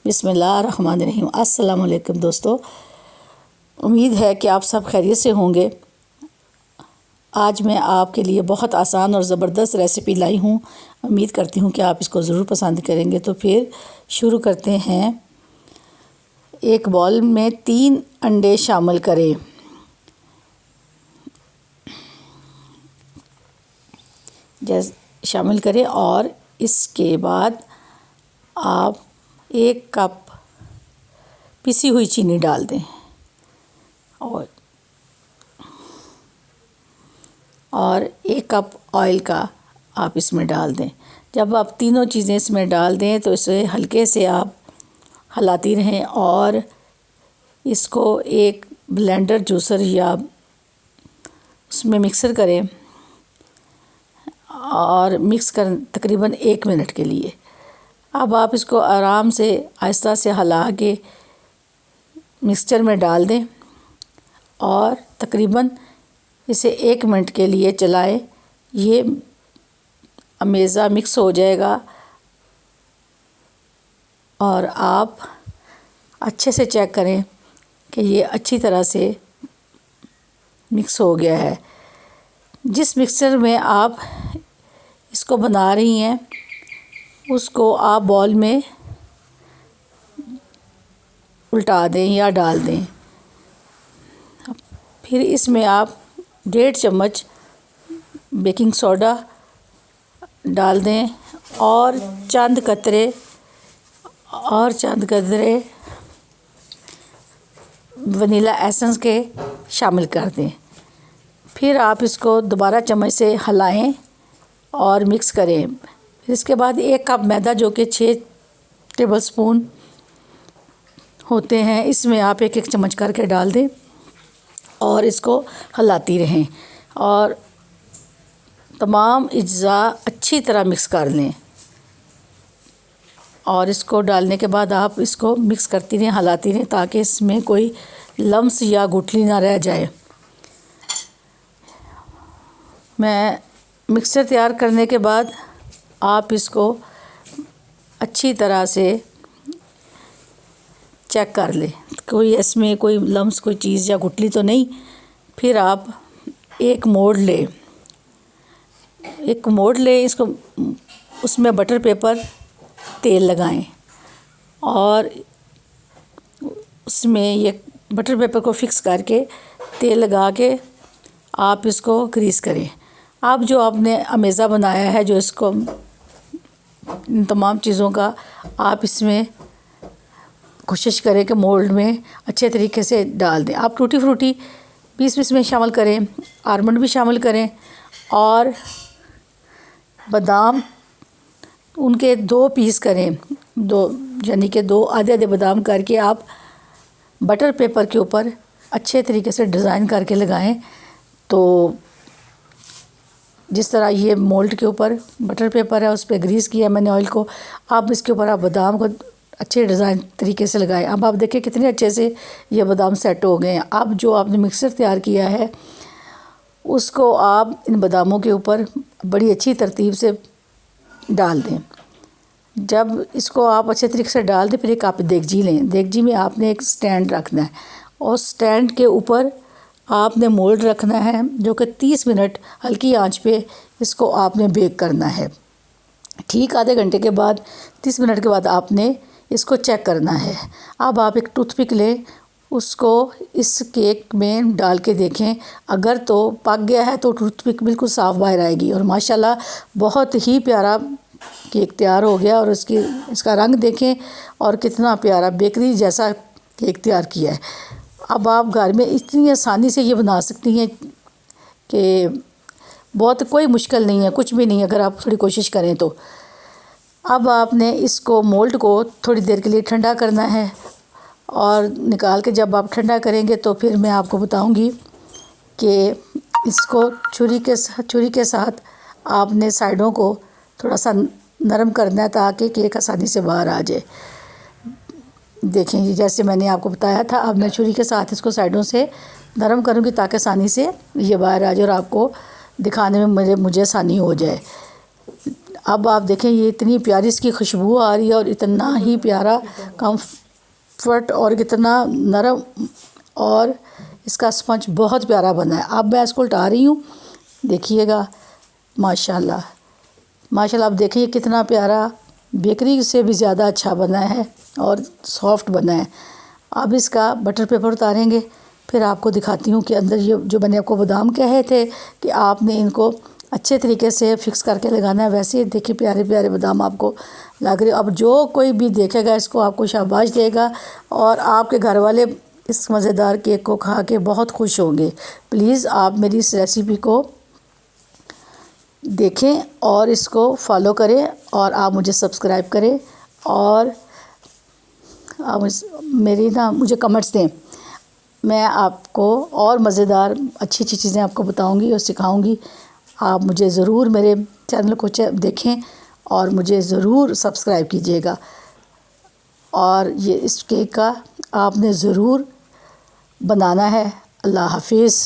बिस्मिल्लाहिर्रहमानिर्रहीम। अस्सलाम वालेकुम दोस्तों, उम्मीद है कि आप सब खैरियत से होंगे। आज मैं आपके लिए बहुत आसान और ज़बरदस्त रेसिपी लाई हूँ। उम्मीद करती हूँ कि आप इसको ज़रूर पसंद करेंगे। तो फिर शुरू करते हैं। एक बॉल में 3 अंडे शामिल करें। शामिल करें और इसके बाद आप 1 कप पिसी हुई चीनी डाल दें और 1 कप ऑयल का आप इसमें डाल दें। जब आप तीनों चीज़ें इसमें डाल दें तो इसे हल्के से आप हिलाती रहें और इसको एक ब्लेंडर जूसर या उसमें मिक्सर करें और मिक्स कर तकरीबन 1 मिनट के लिए। अब आप इसको आराम से आहिस्ता से हिला के मिक्सचर में डाल दें और तकरीबन इसे 1 मिनट के लिए चलाएं। ये अमेज़ा मिक्स हो जाएगा और आप अच्छे से चेक करें कि ये अच्छी तरह से मिक्स हो गया है। जिस मिक्सचर में आप इसको बना रही हैं उसको आप बॉल में उल्टा दें या डाल दें। फिर इसमें आप 1.5 चम्मच बेकिंग सोडा डाल दें और चंद कतरे वनीला एसेंस के शामिल कर दें। फिर आप इसको दोबारा चम्मच से हिलाएं और मिक्स करें। फिर इसके बाद 1 कप मैदा जो कि 6 टेबलस्पून होते हैं इसमें आप 1-1 चम्मच करके डाल दें और इसको हिलाती रहें और तमाम अज्जा अच्छी तरह मिक्स कर लें। और इसको डालने के बाद आप इसको मिक्स करती रहें, हिलाती रहें ताकि इसमें कोई लम्स या गुठली ना रह जाए। मैं मिक्सर तैयार करने के बाद आप इसको अच्छी तरह से चेक कर लें, कोई इसमें कोई लम्स कोई चीज़ या गुठली तो नहीं। फिर आप एक मोड़ लें इसको, उसमें बटर पेपर तेल लगाएं और उसमें ये बटर पेपर को फिक्स करके तेल लगा के आप इसको ग्रीस करें। अब जो आपने अमेज़ा बनाया है, जो इसको इन तमाम चीज़ों का आप इसमें कोशिश करें कि मोल्ड में अच्छे तरीके से डाल दें। आप टूटी फ्रूटी पीस में शामिल करें, आलमंड भी शामिल करें और बादाम उनके 2 पीस करें, यानी कि 2 आधे बादाम करके आप बटर पेपर के ऊपर अच्छे तरीके से डिज़ाइन करके लगाएं। तो जिस तरह ये मोल्ड के ऊपर बटर पेपर है उस पर ग्रीस किया मैंने ऑयल को, अब इसके ऊपर आप बादाम को अच्छे डिज़ाइन तरीके से लगाएं। अब आप देखिए कितने अच्छे से ये बादाम सेट हो गए हैं। अब जो आपने मिक्सर तैयार किया है उसको आप इन बादामों के ऊपर बड़ी अच्छी तरतीब से डाल दें। जब इसको आप अच्छे तरीके से डाल दें फिर एक आप देगची लें। देगची में आपने एक स्टैंड रखना है और स्टैंड के ऊपर आपने मोल्ड रखना है जो कि 30 मिनट हल्की आंच पे इसको आपने बेक करना है। ठीक आधे घंटे के बाद 30 मिनट के बाद आपने इसको चेक करना है। अब आप एक टूथपिक लें, उसको इस केक में डाल के देखें, अगर तो पक गया है तो टूथपिक बिल्कुल साफ़ बाहर आएगी और माशाल्लाह बहुत ही प्यारा केक तैयार हो गया। और इसका रंग देखें और कितना प्यारा बेकरी जैसा केक तैयार किया है। अब आप घर में इतनी आसानी से ये बना सकती हैं कि बहुत कोई मुश्किल नहीं है, कुछ भी नहीं है अगर आप थोड़ी कोशिश करें तो। अब आपने इसको मोल्ड को थोड़ी देर के लिए ठंडा करना है और निकाल के जब आप ठंडा करेंगे तो फिर मैं आपको बताऊंगी कि इसको छुरी के साथ आपने साइडों को थोड़ा सा नरम करना है ताकि केक आसानी से बाहर आ जाए। देखें जैसे मैंने आपको बताया था, अब मैं छुरी के साथ इसको साइडों से नरम करूँगी ताकि आसानी से ये बाहर आ जाए और आपको दिखाने में मुझे आसानी हो जाए। अब आप देखें ये इतनी प्यारी इसकी खुशबू आ रही है और इतना ही प्यारा कम्फर्ट और कितना नरम, और इसका स्पंज बहुत प्यारा बना है। अब मैं इसको उल्टा रही हूँ, देखिएगा माशाल्लाह माशाल्लाह। आप देखिए कितना प्यारा, बेकरी से भी ज़्यादा अच्छा बना है और सॉफ्ट बना है। अब इसका बटर पेपर उतारेंगे, फिर आपको दिखाती हूँ कि अंदर ये जो मैंने आपको बादाम कहे थे कि आपने इनको अच्छे तरीके से फिक्स करके लगाना है, वैसे ही देखिए प्यारे प्यारे बादाम आपको लग रहे। अब जो कोई भी देखेगा इसको आपको शाबाश देगा और आपके घर वाले इस मज़ेदार केक को खा के बहुत खुश होंगे। प्लीज़ आप मेरी इस रेसिपी को देखें और इसको फॉलो करें और आप मुझे सब्सक्राइब करें और आप मेरी मुझे कमेंट्स दें। मैं आपको और मज़ेदार अच्छी अच्छी चीज़ें आपको बताऊंगी और सिखाऊंगी। आप मुझे ज़रूर मेरे चैनल को देखें और मुझे ज़रूर सब्सक्राइब कीजिएगा। और ये इस केक का आपने ज़रूर बनाना है। अल्लाह हाफिज़।